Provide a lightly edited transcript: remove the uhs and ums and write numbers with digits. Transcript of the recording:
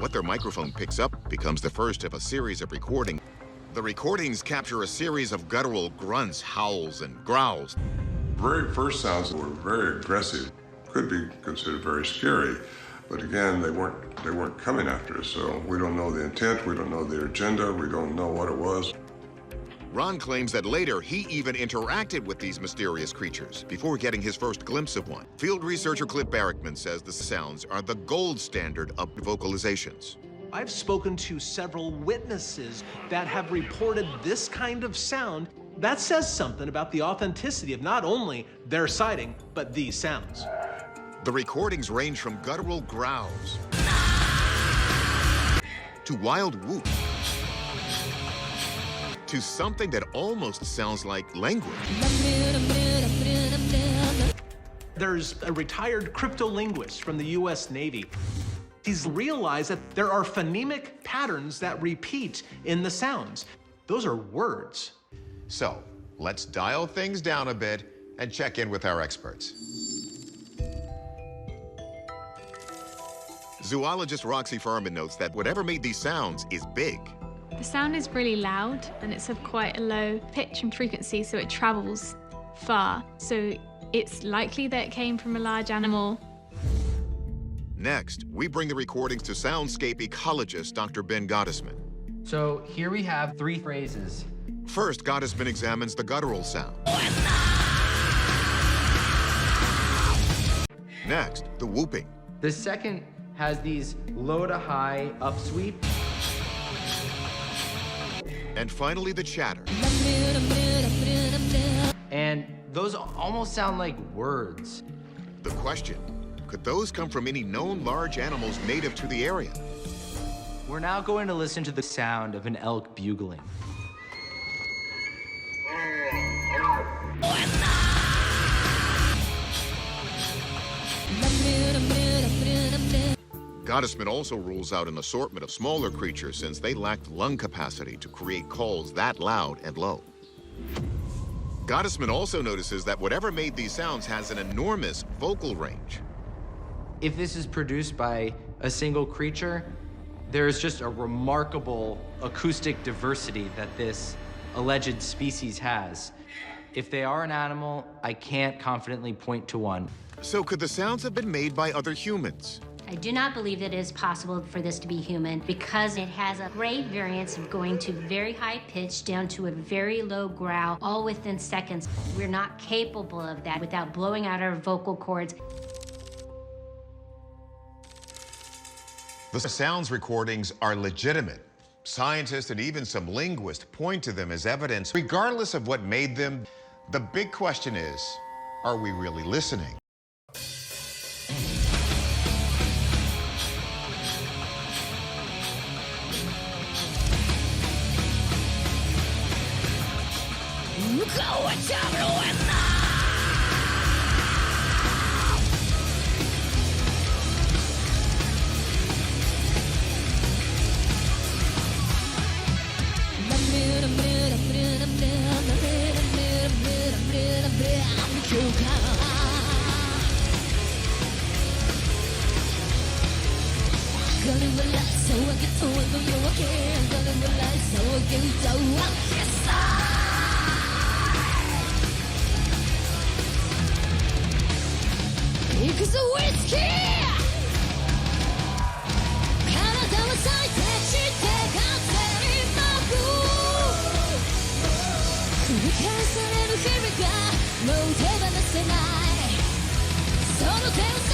What their microphone picks up becomes the first of a series of recordings. The recordings capture a series of guttural grunts, howls, and growls. Very first sounds were very aggressive. Could be considered very scary, but again, they weren't coming after us, so we don't know the intent, we don't know their agenda, we don't know what it was. Ron claims that later he even interacted with these mysterious creatures before getting his first glimpse of one. Field researcher Cliff Barrickman says the sounds are the gold standard of vocalizations. I've spoken to several witnesses that have reported this kind of sound. That says something about the authenticity of not only their sighting, but these sounds. The recordings range from guttural growls to wild whoops to something that almost sounds like language. There's a retired cryptolinguist from the US Navy. He's realized that there are phonemic patterns that repeat in the sounds. Those are words. So, let's dial things down a bit and check in with our experts. Zoologist Roxy Furman notes that whatever made these sounds is big. The sound is really loud and it's of quite a low pitch and frequency, so it travels far. So it's likely that it came from a large animal. Next, we bring the recordings to soundscape ecologist Dr. Ben Gottesman. So here we have 3 phrases. First, Gottesman examines the guttural sound. Next, the whooping. The second has these low to high upsweep. And finally, the chatter. And those almost sound like words. The question, could those come from any known large animals native to the area? We're now going to listen to the sound of an elk bugling. Gottesman also rules out an assortment of smaller creatures since they lacked lung capacity to create calls that loud and low. Gottesman also notices that whatever made these sounds has an enormous vocal range. If this is produced by a single creature, there's just a remarkable acoustic diversity that this alleged species has. If they are an animal, I can't confidently point to one. So could the sounds have been made by other humans? I do not believe that it is possible for this to be human because it has a great variance of going to very high pitch down to a very low growl all within seconds. We're not capable of that without blowing out our vocal cords. The sounds recordings are legitimate. Scientists and even some linguists point to them as evidence. Regardless of what made them, the big question is, are we really listening?もう手放せないその手を